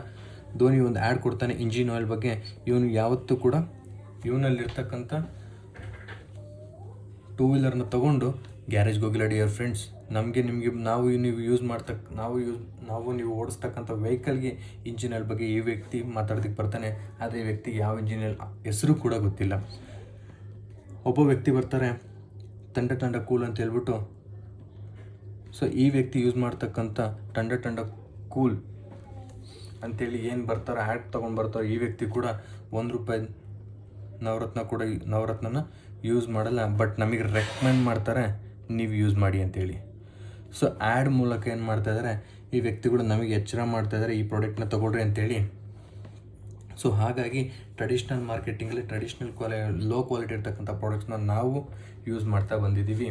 Speaker 1: ಒಂದು ಆ್ಯಡ್ ಕೊಡ್ತಾನೆ ಇಂಜಿನ್ ಆಯಿಲ್ ಬಗ್ಗೆ. ಇವನು ಯಾವತ್ತೂ ಕೂಡ ಇವನಲ್ಲಿರ್ತಕ್ಕಂಥ ಟೂ ವೀಲರ್ನ ತೊಗೊಂಡು ಗ್ಯಾರೇಜ್ಗೆ ಹೋಗಿಲ್ಲ ಡಿಯರ್ ಫ್ರೆಂಡ್ಸ್. ನಮಗೆ ನಿಮಗೆ ನಾವು ನೀವು ಓಡಿಸ್ತಕ್ಕಂಥ ವೆಹಿಕಲ್ಗೆ ಇಂಜಿನ್ ಆಯಿಲ್ ಬಗ್ಗೆ ಈ ವ್ಯಕ್ತಿ ಮಾತಾಡೋದಕ್ಕೆ ಬರ್ತಾನೆ. ಅದೇ ವ್ಯಕ್ತಿ ಯಾವ ಇಂಜಿನ್ ಆಯಿಲ್ ಹೆಸರು ಕೂಡ ಗೊತ್ತಿಲ್ಲ. ಒಬ್ಬ ವ್ಯಕ್ತಿ ಬರ್ತಾರೆ ತಂಡ ಕೂಲ್ ಅಂತ ಹೇಳ್ಬಿಟ್ಟು. ಸೊ ಈ ವ್ಯಕ್ತಿ ಯೂಸ್ ಮಾಡ್ತಕ್ಕಂಥ ತಂಡ ಕೂಲ್ ಅಂತೇಳಿ ಏನು ಬರ್ತಾರೆ ಆ್ಯಡ್ ತೊಗೊಂಡು ಬರ್ತಾರೆ. ಈ ವ್ಯಕ್ತಿ ಕೂಡ ₹1 ನವರತ್ನನ ಯೂಸ್ ಮಾಡಲ್ಲ, ಬಟ್ ನಮಗೆ ರೆಕಮೆಂಡ್ ಮಾಡ್ತಾರೆ ನೀವು ಯೂಸ್ ಮಾಡಿ ಅಂತೇಳಿ. ಸೊ ಆ್ಯಡ್ ಮೂಲಕ ಏನು ಮಾಡ್ತಾಯಿದ್ದಾರೆ ಈ ವ್ಯಕ್ತಿಗಳು ನಮಗೆ ಎಚ್ಚರ ಮಾಡ್ತಾಯಿದ್ದಾರೆ ಈ ಪ್ರಾಡಕ್ಟ್ನ ತೊಗೊಳ್ರಿ ಅಂತೇಳಿ. ಸೊ ಹಾಗಾಗಿ ಟ್ರೆಡಿಷ್ನಲ್ ಮಾರ್ಕೆಟಿಂಗಲ್ಲಿ ಲೋ ಕ್ವಾಲಿಟಿ ಇರ್ತಕ್ಕಂಥ ಪ್ರಾಡಕ್ಟ್ಸ್ನ ನಾವು ಯೂಸ್ ಮಾಡ್ತಾ ಬಂದಿದ್ದೀವಿ.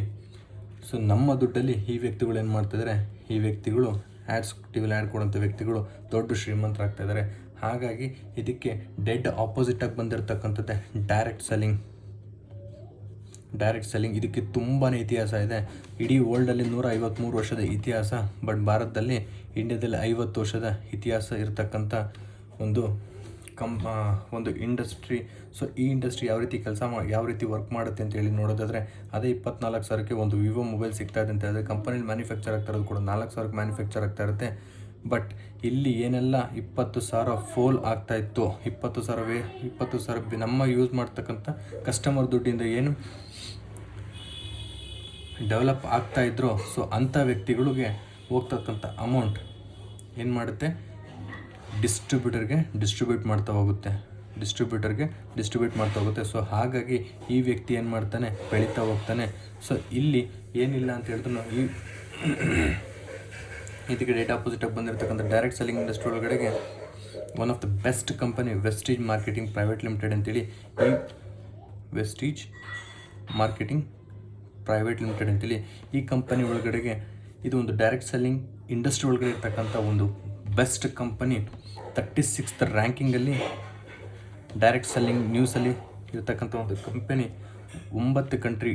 Speaker 1: ಸೊ ನಮ್ಮ ದುಡ್ಡಲ್ಲಿ ಈ ವ್ಯಕ್ತಿಗಳು ಏನು ಮಾಡ್ತಾಯಿದ್ದಾರೆ, ಈ ವ್ಯಕ್ತಿಗಳು ಟಿವಿಲಿ ಆ್ಯಡ್ ಕೊಡೋಂಥ ವ್ಯಕ್ತಿಗಳು ದೊಡ್ಡ ಶ್ರೀಮಂತರಾಗ್ತಾಯಿದ್ದಾರೆ. ಹಾಗಾಗಿ ಇದಕ್ಕೆ ಡೆಡ್ ಆಪೋಸಿಟಾಗಿ ಬಂದಿರತಕ್ಕಂಥದ್ದೇ ಡೈರೆಕ್ಟ್ ಸೆಲ್ಲಿಂಗ್. ಇದಕ್ಕೆ ತುಂಬಾ ಇತಿಹಾಸ ಇದೆ. ಇಡೀ ವರ್ಲ್ಡಲ್ಲಿ 153 ವರ್ಷದ ಇತಿಹಾಸ, ಬಟ್ ಭಾರತದಲ್ಲಿ ಇಂಡಿಯಾದಲ್ಲಿ 50 ವರ್ಷದ ಇತಿಹಾಸ ಇರತಕ್ಕಂಥ ಒಂದು ಇಂಡಸ್ಟ್ರಿ. ಸೊ ಈ ಇಂಡಸ್ಟ್ರಿ ಯಾವ ರೀತಿ ವರ್ಕ್ ಮಾಡುತ್ತೆ ಅಂತ ಹೇಳಿ ನೋಡೋದಾದರೆ, ಅದೇ 24,000ಕ್ಕೆ ಒಂದು ವಿವೋ ಮೊಬೈಲ್ ಸಿಗ್ತಾ ಇದೆ ಅಂತ ಹೇಳಿದ್ರೆ ಕಂಪನಿಲಿ ಮ್ಯಾನುಫ್ಯಾಕ್ಚರ್ ಆಗ್ತಾ ಇರೋದು ಕೂಡ 4,000ಕ್ಕೆ ಮ್ಯಾನುಫ್ಯಾಕ್ಚರ್ ಆಗ್ತಾ ಇರುತ್ತೆ. ಬಟ್ ಇಲ್ಲಿ ಏನೆಲ್ಲ 20,000 ಫೋಲ್ ಆಗ್ತಾ ಇತ್ತು, 20,000 ನಮ್ಮ ಯೂಸ್ ಮಾಡ್ತಕ್ಕಂಥ ಕಸ್ಟಮರ್ ದುಡ್ಡಿಂದ ಏನು ಡೆವಲಪ್ ಆಗ್ತಾ ಇದ್ರು. ಸೊ ಅಂಥ ವ್ಯಕ್ತಿಗಳಿಗೆ ಹೋಗ್ತಕ್ಕಂಥ ಅಮೌಂಟ್ ಏನು ಮಾಡುತ್ತೆ, ಡಿಸ್ಟ್ರಿಬ್ಯೂಟರ್ಗೆ ಡಿಸ್ಟ್ರಿಬ್ಯೂಟ್ ಮಾಡ್ತಾ ಹೋಗುತ್ತೆ. ಸೊ ಹಾಗಾಗಿ ಈ ವ್ಯಕ್ತಿ ಏನು ಮಾಡ್ತಾನೆ, ಬೆಳೀತಾ ಹೋಗ್ತಾನೆ. ಸೊ ಇಲ್ಲಿ ಏನಿಲ್ಲ ಅಂತ ಹೇಳಿದ್ರು ಇದಕ್ಕೆ ಡೇಟಾ ಆಪೋಸಿಟಾಗಿ ಬಂದಿರತಕ್ಕಂಥ ಡೈರೆಕ್ಟ್ ಸೆಲ್ಲಿಂಗ್ ಇಂಡಸ್ಟ್ರಿ ಒಳಗಡೆಗೆ one of the best company Vestige marketing private limited ಅಂತೇಳಿ. ಈ ವೆಸ್ಟೀಜ್ ಮಾರ್ಕೆಟಿಂಗ್ ಪ್ರೈವೇಟ್ ಲಿಮಿಟೆಡ್ ಅಂತೇಳಿ ಈ ಕಂಪನಿ ಒಳಗಡೆಗೆ ಇದು ಒಂದು ಡೈರೆಕ್ಟ್ ಸೆಲ್ಲಿಂಗ್ ಇಂಡಸ್ಟ್ರಿ ಒಳಗಡೆ ಇರ್ತಕ್ಕಂಥ ಒಂದು ಬೆಸ್ಟ್ ಕಂಪನಿ. 36th ರ್ಯಾಂಕಿಂಗಲ್ಲಿ ಡೈರೆಕ್ಟ್ ಸೆಲ್ಲಿಂಗ್ ನ್ಯೂಸಲ್ಲಿ ಇರ್ತಕ್ಕಂಥ ಒಂದು ಕಂಪನಿ. 9 ಕಂಟ್ರಿ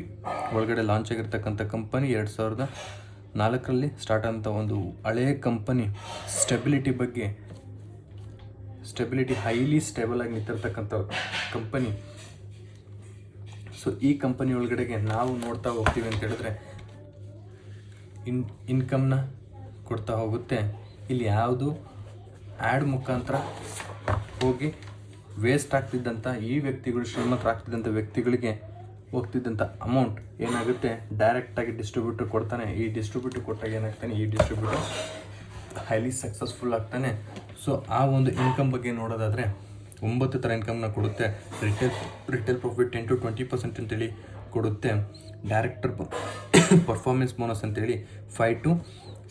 Speaker 1: ಒಳಗಡೆ ಲಾಂಚ್ ಆಗಿರ್ತಕ್ಕಂಥ ಕಂಪನಿ. 2004ರಲ್ಲಿ ಸ್ಟಾರ್ಟ್ ಆದಂಥ ಒಂದು ಹಳೆಯ ಕಂಪನಿ. ಸ್ಟೆಬಿಲಿಟಿ ಹೈಲಿ ಸ್ಟೇಬಲ್ ಆಗಿ ನಿಂತಿರ್ತಕ್ಕಂಥ ಕಂಪನಿ. ಸೊ ಈ ಕಂಪನಿ ಒಳಗಡೆಗೆ ನಾವು ನೋಡ್ತಾ ಹೋಗ್ತೀವಿ ಅಂತ ಹೇಳಿದ್ರೆ ಇನ್ಕಮ್ನ ಕೊಡ್ತಾ ಹೋಗುತ್ತೆ. ಇಲ್ಲಿ ಯಾವುದು ಆ್ಯಡ್ ಮುಖಾಂತರ ಹೋಗಿ ವೇಸ್ಟ್ ಆಗ್ತಿದ್ದಂಥ ಈ ವ್ಯಕ್ತಿಗಳು, ಶ್ರೀಮಂತರಾಗ್ತಿದ್ದಂಥ ವ್ಯಕ್ತಿಗಳಿಗೆ ಹೋಗ್ತಿದ್ದಂಥ ಅಮೌಂಟ್ ಏನಾಗುತ್ತೆ, ಡೈರೆಕ್ಟಾಗಿ ಡಿಸ್ಟ್ರಿಬ್ಯೂಟರ್ ಕೊಡ್ತಾನೆ. ಈ ಡಿಸ್ಟ್ರಿಬ್ಯೂಟರ್ ಕೊಟ್ಟಾಗ ಏನಾಗ್ತಾನೆ, ಈ ಡಿಸ್ಟ್ರಿಬ್ಯೂಟರ್ ಹೈಲಿ ಸಕ್ಸಸ್ಫುಲ್ ಆಗ್ತಾನೆ. ಸೊ ಆ ಒಂದು ಇನ್ಕಮ್ ಬಗ್ಗೆ ನೋಡೋದಾದರೆ 9 ಥರ ಇನ್ಕಮ್ನ ಕೊಡುತ್ತೆ. ರಿಟೇಲ್ ಪ್ರಾಫಿಟ್ 10 to 20% ಅಂತೇಳಿ ಕೊಡುತ್ತೆ. ಡೈರೆಕ್ಟರ್ ಪರ್ಫಾರ್ಮೆನ್ಸ್ ಬೋನಸ್ ಅಂತೇಳಿ 5 to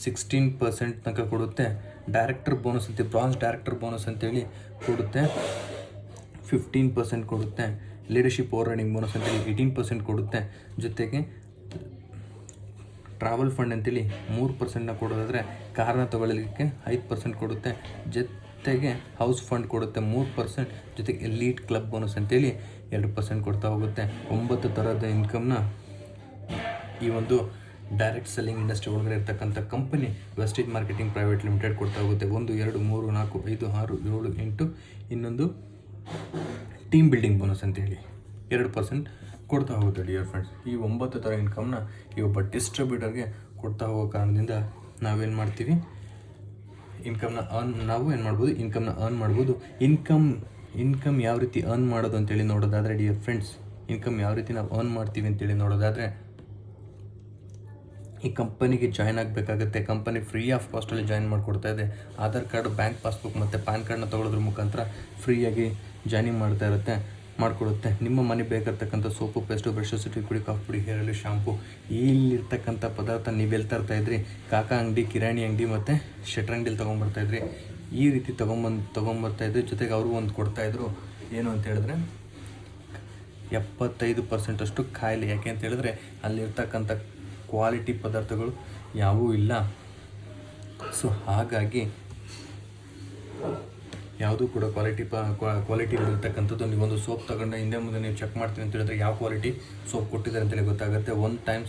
Speaker 1: 16% ತನಕ ಕೊಡುತ್ತೆ. ಡೈರೆಕ್ಟರ್ ಬೋನಸ್ ಅಂತ ಬ್ರಾಂಚ್ ಡೈರೆಕ್ಟರ್ ಬೋನಸ್ ಅಂತೇಳಿ ಕೊಡುತ್ತೆ, 15% ಕೊಡುತ್ತೆ. ಲೀಡರ್ಶಿಪ್ ಓವರ್ ರೈಡಿಂಗ್ ಬೋನಸ್ ಅಂತೇಳಿ 18% ಕೊಡುತ್ತೆ. ಜೊತೆಗೆ ಟ್ರಾವೆಲ್ ಫಂಡ್ ಅಂತೇಳಿ 3%ನ ಕೊಡೋದಾದರೆ ಕಾರ್ನ ತೊಗೊಳ್ಳಲಿಕ್ಕೆ 5% ಕೊಡುತ್ತೆ. ಜೊತೆಗೆ ಹೌಸ್ ಫಂಡ್ ಕೊಡುತ್ತೆ 3%. ಜೊತೆಗೆ ಎಲೀಟ್ ಕ್ಲಬ್ ಬೋನಸ್ ಅಂತೇಳಿ 2% ಕೊಡ್ತಾ ಹೋಗುತ್ತೆ. 9 ಥರದ ಇನ್ಕಮ್ನ ಈ ಒಂದು ಡೈರೆಕ್ಟ್ ಸೆಲ್ಲಿಂಗ್ ಇಂಡಸ್ಟ್ರಿ ಒಳಗಡೆ ಇರ್ತಕ್ಕಂಥ company Vestige marketing private limited ಕೊಡ್ತಾ ಹೋಗುತ್ತೆ. 1, 2, 3, 4, 5, 6, 7, 8. ಇನ್ನೊಂದು ಟೀಮ್ ಬಿಲ್ಡಿಂಗ್ ಬೋನಸ್ ಅಂತೇಳಿ 2% ಕೊಡ್ತಾ ಹೋಗುತ್ತೆ ಡಿಯರ್ ಫ್ರೆಂಡ್ಸ್. ಈ 9 ಥರ ಇನ್ಕಮ್ನ ಈ ಒಬ್ಬ ಡಿಸ್ಟ್ರಿಬ್ಯೂಟರ್ಗೆ ಕೊಡ್ತಾ ಹೋಗೋ ಕಾರಣದಿಂದ ನಾವೇನು ಮಾಡ್ತೀವಿ, ಇನ್ಕಮ್ನ ಅರ್ನ್ ಮಾಡ್ಬೋದು. ಇನ್ಕಮ್ ಯಾವ ರೀತಿ ಅರ್ನ್ ಮಾಡೋದು ಅಂತೇಳಿ ನೋಡೋದಾದರೆ ಡಿಯರ್ ಫ್ರೆಂಡ್ಸ್, ಇನ್ಕಮ್ ಯಾವ ರೀತಿ ನಾವು ಅರ್ನ್ ಮಾಡ್ತೀವಿ ಅಂತೇಳಿ ನೋಡೋದಾದರೆ, ಈ ಕಂಪನಿಗೆ ಜಾಯ್ನ್ ಆಗಬೇಕಾಗುತ್ತೆ. ಕಂಪನಿ ಫ್ರೀ ಆಫ್ ಕಾಸ್ಟಲ್ಲಿ ಜಾಯ್ನ್ ಮಾಡಿಕೊಡ್ತಾ ಇದೆ. ಆಧಾರ್ ಕಾರ್ಡ್, ಬ್ಯಾಂಕ್ ಪಾಸ್ಬುಕ್ ಮತ್ತು ಪ್ಯಾನ್ ಕಾರ್ಡ್ನ ತೊಗೊಳೋದ್ರ ಮುಖಾಂತರ ಫ್ರೀಯಾಗಿ ಜಾಯ್ನಿಂಗ್ ಮಾಡಿಕೊಡುತ್ತೆ. ನಿಮ್ಮ ಮನೆಗೆ ಬೇಕಾಗಿರ್ತಕ್ಕಂಥ ಸೋಪು, ಪೇಸ್ಟು, ಬ್ರಷಸ್, ಟೀ ಪುಡಿ, ಕಾಫಿ ಪುಡಿ, ಹೇರ್ ಆಯಿಲ್, ಶಾಂಪು, ಇಲ್ಲಿರ್ತಕ್ಕಂಥ ಪದಾರ್ಥ ನೀವೆಲ್ಲಿ ತರ್ತಾಯಿದ್ರಿ, ಕಾಕಾ ಅಂಗಡಿ, ಕಿರಾಣಿ ಅಂಗಡಿ ಮತ್ತು ಶೆಟ್ರ್ ಅಂಗಡಿಲಿ ತೊಗೊಂಬರ್ತಾಯಿದ್ರಿ. ಈ ರೀತಿ ತೊಗೊಂಬರ್ತಾಯಿದ್ರಿ. ಜೊತೆಗೆ ಅವರು ಒಂದು ಕೊಡ್ತಾಯಿದ್ರು, ಏನು ಅಂತ ಹೇಳಿದ್ರೆ 75% ಅಷ್ಟು ಖಾಯಿಲೆ. ಯಾಕೆ ಅಂತ ಹೇಳಿದ್ರೆ ಅಲ್ಲಿರ್ತಕ್ಕಂಥ ಕ್ವಾಲಿಟಿ ಪದಾರ್ಥಗಳು ಯಾವುವೂ ಇಲ್ಲ. ಸೊ ಹಾಗಾಗಿ ಯಾವುದೂ ಕೂಡ ಕ್ವಾಲಿಟಿ ಇರತಕ್ಕಂಥದ್ದು. ನೀವೊಂದು ಸೋಪ್ ತಗೊಂಡು ಹಿಂದೆ ಮುಂದೆ ನೀವು ಚೆಕ್ ಮಾಡ್ತೀವಿ ಅಂತ ಹೇಳಿದ್ರೆ ಯಾವ ಕ್ವಾಲಿಟಿ ಸೋಪ್ ಕೊಟ್ಟಿದ್ದಾರೆ ಅಂತೇಳಿ ಗೊತ್ತಾಗುತ್ತೆ. ಒಂದು ಟೈಮ್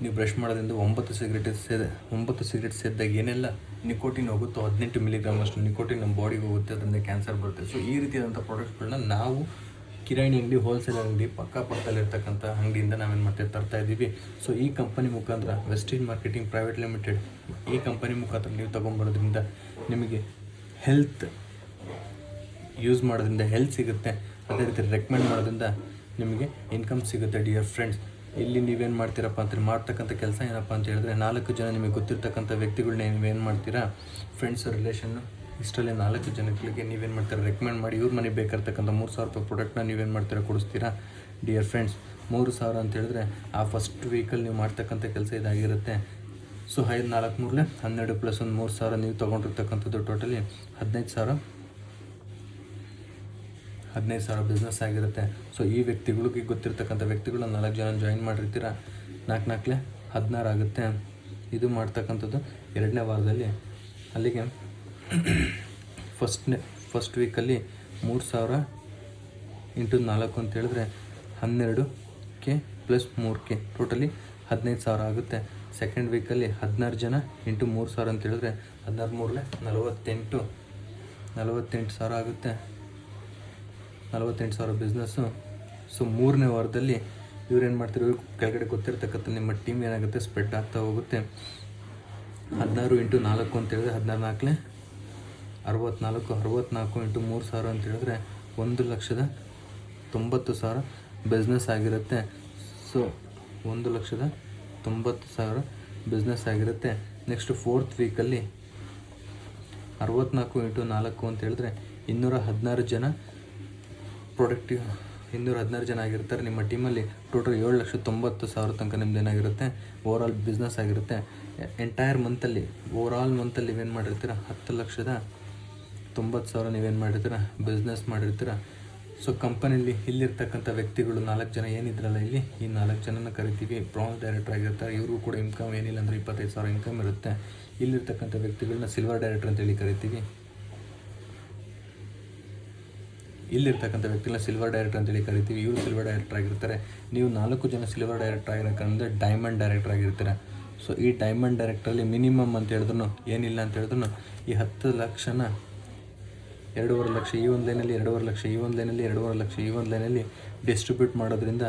Speaker 1: ನೀವು ಬ್ರಷ್ ಮಾಡೋದ್ರಿಂದ 9 ಸಿಗರೇಟ್ ಸೇದಿದಾಗ ಏನೆಲ್ಲ ನಿಕೋಟಿನ್ ಹೋಗುತ್ತೋ 18 mg ಅಷ್ಟು ನಿಕೋಟಿನ್ ನಮ್ಮ ಬಾಡಿಗೆ ಹೋಗುತ್ತೆ, ಅದರಿಂದ ಕ್ಯಾನ್ಸರ್ ಬರುತ್ತೆ. ಸೊ ಈ ರೀತಿಯಾದಂಥ ಪ್ರಾಡಕ್ಟ್ಗಳನ್ನ ನಾವು ಕಿರಾಣಿ ಅಂಗಡಿ, ಹೋಲ್ಸೇಲ್ ಅಂಗಡಿ ಪಕ್ಕದಲ್ಲಿರ್ತಕ್ಕಂಥ ಅಂಗಡಿಯಿಂದ ನಾವೇನು ಮಾಡ್ತೀವಿ ತರ್ತಾ ಇದ್ದೀವಿ. ಸೊ ಈ ಕಂಪನಿ ಮುಖಾಂತರ ವೆಸ್ಟೀಜ್ ಮಾರ್ಕೆಟಿಂಗ್ ಪ್ರೈವೇಟ್ ಲಿಮಿಟೆಡ್ ಈ ಕಂಪನಿ ಮುಖಾಂತರ ನೀವು ತೊಗೊಂಬರೋದ್ರಿಂದ ನಿಮಗೆ ಹೆಲ್ತ್ ಯೂಸ್ ಮಾಡೋದ್ರಿಂದ ಹೆಲ್ತ್ ಸಿಗುತ್ತೆ. ಅದೇ ರೀತಿ ರೆಕಮೆಂಡ್ ಮಾಡೋದ್ರಿಂದ ನಿಮಗೆ ಇನ್ಕಮ್ ಸಿಗುತ್ತೆ ಡಿಯರ್ ಫ್ರೆಂಡ್ಸ್. ಇಲ್ಲಿ ನೀವೇನು ಮಾಡ್ತೀರಪ್ಪ ಅಂತ ಮಾಡ್ತಕ್ಕಂಥ ಕೆಲಸ ಏನಪ್ಪ ಅಂತ ಹೇಳಿದ್ರೆ 4 ಜನ ನಿಮಗೆ ಗೊತ್ತಿರ್ತಕ್ಕಂಥ ವ್ಯಕ್ತಿಗಳನ್ನ ನೀವೇನು ಮಾಡ್ತೀರಾ, ಫ್ರೆಂಡ್ಸ್ ರಿಲೇಷನ್ನು, ಇಷ್ಟರಲ್ಲಿ 4 ಜನಗಳಿಗೆ ನೀವೇನು ಮಾಡ್ತೀರಾ ರೆಕಮೆಂಡ್ ಮಾಡಿ ಇವ್ರ ಮನೆಗೆ ಬೇಕಾಗಿರ್ತಕ್ಕಂಥ 3,000 ರೂಪಾಯಿ ಪ್ರಾಡಕ್ಟ್ನ ನೀವೇನು ಮಾಡ್ತೀರಾ ಕೊಡಿಸ್ತೀರಾ ಡಿಯರ್ ಫ್ರೆಂಡ್ಸ್. 3,000 ಅಂತ ಹೇಳಿದ್ರೆ ಆ ಫಸ್ಟ್ ವೀಕಲ್ಲಿ ನೀವು ಮಾಡ್ತಕ್ಕಂಥ ಕೆಲಸ ಇದಾಗಿರುತ್ತೆ. ಸೊ 5 4 3 12 ಪ್ಲಸ್ ಒಂದು 3,000 ನೀವು ತೊಗೊಂಡಿರ್ತಕ್ಕಂಥದ್ದು ಟೋಟಲಿ 15,000 ಬಿಸ್ನೆಸ್ ಆಗಿರುತ್ತೆ. ಸೊ ಈ ವ್ಯಕ್ತಿಗಳಿಗೆ ಗೊತ್ತಿರ್ತಕ್ಕಂಥ ವ್ಯಕ್ತಿಗಳು 4 ಜನ ಜಾಯಿನ್ ಮಾಡಿರ್ತೀರ, 4 16 ಆಗುತ್ತೆ. ಇದು ಮಾಡ್ತಕ್ಕಂಥದ್ದು 2ನೇ ವಾರದಲ್ಲಿ. ಅಲ್ಲಿಗೆ ಫಸ್ಟ್ ವೀಕಲ್ಲಿ 3,000 ಇಂಟು 4 ಅಂತ ಹೇಳಿದ್ರೆ 12K ಪ್ಲಸ್ 3K ಟೋಟಲಿ 15,000 ಆಗುತ್ತೆ. ಸೆಕೆಂಡ್ ವೀಕಲ್ಲಿ 16 ಜನ ಇಂಟು 3,000 ಅಂತ ಹೇಳಿದ್ರೆ 16 48,000 ಆಗುತ್ತೆ. 48,000 ಬಿಸ್ನೆಸ್ಸು. ಸೊ 3ನೇ ವಾರದಲ್ಲಿ ಇವ್ರೇನು ಮಾಡ್ತಾರೆ, ಕೆಳಗಡೆ ಗೊತ್ತಿರ್ತಕ್ಕಂಥ ನಿಮ್ಮ ಟೀಮ್ ಏನಾಗುತ್ತೆ ಸ್ಪ್ರೆಡ್ ಆಗ್ತಾ ಹೋಗುತ್ತೆ. 16 ಇಂಟು 4 ಅಂತ ಹೇಳಿದ್ರೆ 16 64 ಇಂಟು 3,000 ಅಂತ ಹೇಳಿದ್ರೆ 1,90,000 ಬಿಸ್ನೆಸ್ ಆಗಿರುತ್ತೆ. ಸೊ 1,90,000 ಬಿಸ್ನೆಸ್ ಆಗಿರುತ್ತೆ. ನೆಕ್ಸ್ಟ್ 4th ವೀಕಲ್ಲಿ 64 ಇಂಟು 4 ಅಂತ ಹೇಳಿದ್ರೆ 216 ಜನ ಪ್ರೊಡಕ್ಟಿವ್ 216 ಜನ ಆಗಿರ್ತಾರೆ ನಿಮ್ಮ ಟೀಮಲ್ಲಿ. ಟೋಟಲ್ 7,90,000 ತನಕ ನಿಮ್ದು ಏನಾಗಿರುತ್ತೆ ಓವರಾಲ್ ಬಿಸ್ನೆಸ್ ಆಗಿರುತ್ತೆ. ಎಂಟೈರ್ ಮಂತಲ್ಲಿ ನೀವೇನು ಮಾಡಿರ್ತೀರ 10,90,000 ನೀವೇನು ಮಾಡಿರ್ತೀರ ಬಿಸ್ನೆಸ್ ಮಾಡಿರ್ತೀರ. ಸೊ ಕಂಪನಿಯಲ್ಲಿ ಇಲ್ಲಿರ್ತಕ್ಕಂಥ ವ್ಯಕ್ತಿಗಳು 4 ಜನ ಏನಿದ್ರಲ್ಲ ಇಲ್ಲಿ, ಈ 4 ಜನನ ಕರಿತೀವಿ ಬ್ರಾಂಚ್ ಡೈರೆಕ್ಟರ್ ಆಗಿರ್ತಾರೆ. ಇವ್ರಿಗೂ ಕೂಡ ಇನ್ಕಮ್ ಏನಿಲ್ಲ ಅಂದರೆ 25,000 ಇನ್ಕಮ್ ಇರುತ್ತೆ. ಇಲ್ಲಿರ್ತಕ್ಕಂಥ ವ್ಯಕ್ತಿಗಳನ್ನ ಸಿಲ್ವರ್ ಡೈರೆಕ್ಟರ್ ಅಂತೇಳಿ ಕರಿತೀವಿ. ಸಿಲ್ವರ್ ಡೈರೆಕ್ಟರ್ ಅಂತೇಳಿ ಕರಿತೀವಿ. ಇವರು ಸಿಲ್ವರ್ ಡೈರೆಕ್ಟರ್ ಆಗಿರ್ತಾರೆ. ನೀವು 4 ಜನ ಸಿಲ್ವರ್ ಡೈರೆಕ್ಟರ್ ಆಗಿರೋಕ್ಕಂದ್ರೆ ಡೈಮಂಡ್ ಡೈರೆಕ್ಟರ್ ಆಗಿರ್ತೀರ. ಸೊ ಈ ಡೈಮಂಡ್ ಡೈರೆಕ್ಟ್ರಲ್ಲಿ ಮಿನಿಮಮ್ ಅಂತ ಹೇಳಿದ್ರು ಏನಿಲ್ಲ ಅಂತ ಹೇಳಿದ್ರು ಈ 10 ಲಕ್ಷನ 2.5 ಲಕ್ಷ ಈ ಒಂದು ಲೈನಲ್ಲಿ, 2.5 ಲಕ್ಷ ಈ ಒಂದು ಲೈನಲ್ಲಿ, 2.5 ಲಕ್ಷ ಈ ಒಂದು ಲೈನಲ್ಲಿ ಡಿಸ್ಟ್ರಿಬ್ಯೂಟ್ ಮಾಡೋದ್ರಿಂದ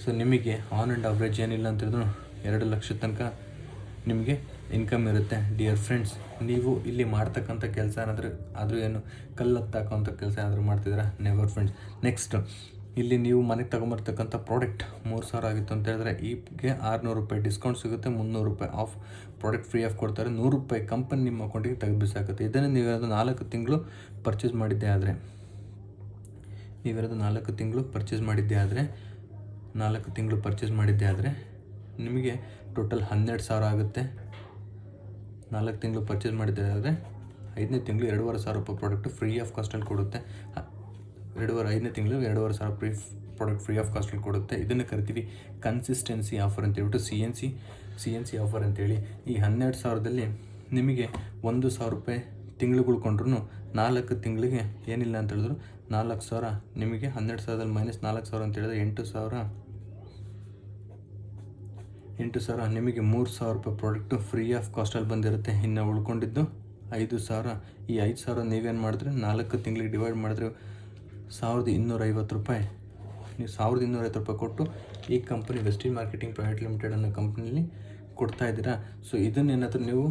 Speaker 1: ಸೊ ನಿಮಗೆ ಆನ್ ಆ್ಯಂಡ್ ಅವರೇಜ್ ಏನಿಲ್ಲ ಅಂತ ಹೇಳಿದ್ರು 2 ಲಕ್ಷ ತನಕ ನಿಮಗೆ ಇನ್ಕಮ್ ಇರುತ್ತೆ ಡಿಯರ್ ಫ್ರೆಂಡ್ಸ್. ನೀವು ಇಲ್ಲಿ ಮಾಡ್ತಕ್ಕಂಥ ಕೆಲಸ ಏನಾದರೂ ಏನು ಕಲ್ಲತ್ತಾಕೋಂಥ ಕೆಲಸ ಏನಾದರೂ ಮಾಡ್ತಿದ್ದೀರಾ ನೆವರ್ ಫ್ರೆಂಡ್ಸ್. ನೆಕ್ಸ್ಟ್ ಇಲ್ಲಿ ನೀವು ಮನೆಗೆ ತೊಗೊಂಬರ್ತಕ್ಕಂಥ ಪ್ರಾಡಕ್ಟ್ 3,000 ಆಗಿತ್ತು ಅಂತ ಹೇಳಿದ್ರೆ ಈಗೆ 600 ರೂಪಾಯಿ ಡಿಸ್ಕೌಂಟ್ ಸಿಗುತ್ತೆ. 300 ರೂಪಾಯಿ ಆಫ್ ಪ್ರಾಡಕ್ಟ್ ಫ್ರೀ ಆಫ್ ಕೊಡ್ತಾರೆ. 100 ರೂಪಾಯಿ ಕಂಪನಿ ನಿಮ್ಮ ಅಕೌಂಟಿಗೆ ತೆಗೆದುಬಿಸಾಗುತ್ತೆ. ಇದನ್ನು ನೀವೇನಾದರೂ 4 ತಿಂಗಳು ಪರ್ಚೇಸ್ ಮಾಡಿದ್ದೆ ಆದರೆ 4 ತಿಂಗಳು ಪರ್ಚೇಸ್ ಮಾಡಿದ್ದೆ ಆದರೆ ನಿಮಗೆ ಟೋಟಲ್ 12,000 ಆಗುತ್ತೆ. 4 ತಿಂಗಳು ಪರ್ಚೇಸ್ ಮಾಡಿದ್ದೆ ಆದರೆ 5ನೇ ತಿಂಗಳು 2,500 ರೂಪಾಯಿ ಪ್ರಾಡಕ್ಟು ಫ್ರೀ ಆಫ್ ಕಾಸ್ಟಲ್ಲಿ ಕೊಡುತ್ತೆ. 5ನೇ ತಿಂಗಳು 2,500 ಪ್ರಾಡಕ್ಟ್ ಫ್ರೀ ಆಫ್ ಕಾಸ್ಟಲ್ಲಿ ಕೊಡುತ್ತೆ. ಇದನ್ನು ಕರಿತೀವಿ ಕನ್ಸಿಸ್ಟೆನ್ಸಿ ಆಫರ್ ಅಂತ ಹೇಳ್ಬಿಟ್ಟು CNC ಆಫರ್ ಅಂತೇಳಿ. ಈ 12,000ದಲ್ಲಿ ನಿಮಗೆ 1,000 ರೂಪಾಯಿ ತಿಂಗಳು ಕೊಂಡ್ರೂ 4 ತಿಂಗಳಿಗೆ ಏನಿಲ್ಲ ಅಂತ ಹೇಳಿದ್ರು 4,000 ನಿಮಗೆ 12,000ದಲ್ಲಿ ಮೈನಸ್ 4,000 ಅಂತ ಹೇಳಿದ್ರೆ 8,000 ನಿಮಗೆ 3,000 ರೂಪಾಯಿ ಪ್ರಾಡಕ್ಟು ಫ್ರೀ ಆಫ್ ಕಾಸ್ಟಲ್ಲಿ ಬಂದಿರುತ್ತೆ. ಇನ್ನು ಉಳ್ಕೊಂಡಿದ್ದು 5,000. ಈ 5,000 ನೀವೇನು ಮಾಡಿದ್ರೆ 4 ತಿಂಗಳಿಗೆ ಡಿವೈಡ್ ಮಾಡಿದ್ರೆ 1,250 ರೂಪಾಯಿ. ನೀವು 1,250 ರೂಪಾಯಿ ಕೊಟ್ಟು ಈ company Vestige marketing private limited ಅನ್ನೋ ಕಂಪ್ನಿಲಿ ಕೊಡ್ತಾ ಇದ್ದೀರಾ. ಸೊ ಇದನ್ನೇನಾದರೂ ನೀವು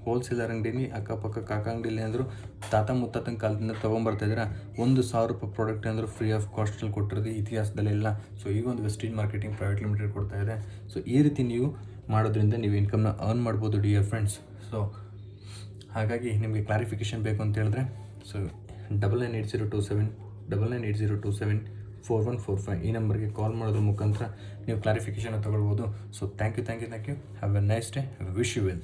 Speaker 1: ಹೋಲ್ಸೇಲರ್ ಅಂಗಡಿಲಿ ಅಕ್ಕಪಕ್ಕ ಕಾಕ ಅಂಗಡಿಲಿ ಏನಾದರೂ ತಾತ ಮುತ್ತಾತನ ಕಾಲದಿಂದ ತೊಗೊಂಬರ್ತಾಯಿದ್ದೀರಾ, 1,000 ರೂಪಾಯಿ ಪ್ರಾಡಕ್ಟ್ ಏನಾದರೂ ಫ್ರೀ ಆಫ್ ಕಾಸ್ಟಲ್ಲಿ ಕೊಟ್ಟಿರೋದು ಇತಿಹಾಸದಲ್ಲೆಲ್ಲ. ಸೊ ಈಗ ಒಂದು ವೆಸ್ಟೀಜ್ ಮಾರ್ಕೆಟಿಂಗ್ ಪ್ರೈವೇಟ್ ಲಿಮಿಟೆಡ್ ಕೊಡ್ತಾ ಇದೆ. ಸೊ ಈ ರೀತಿ ನೀವು ಮಾಡೋದ್ರಿಂದ ನೀವು ಇನ್ಕಮ್ನ ಅರ್ನ್ ಮಾಡ್ಬೋದು ಡಿಯರ್ ಫ್ರೆಂಡ್ಸ್. ಸೊ ಹಾಗಾಗಿ ನಿಮಗೆ ಕ್ಲಾರಿಫಿಕೇಷನ್ ಬೇಕು ಅಂತ ಹೇಳಿದ್ರೆ ಸೊ 998027 ಈ ನಂಬರ್ಗೆ ಕಾಲ್ ಮಾಡೋದ್ರ ಮುಖಾಂತರ ನೀವು ಕ್ಲಾರಿಫಿಕೇಷನ್ ತೊಗೊಳ್ಬೋದು. So thank you. Have a nice day. Wish you well.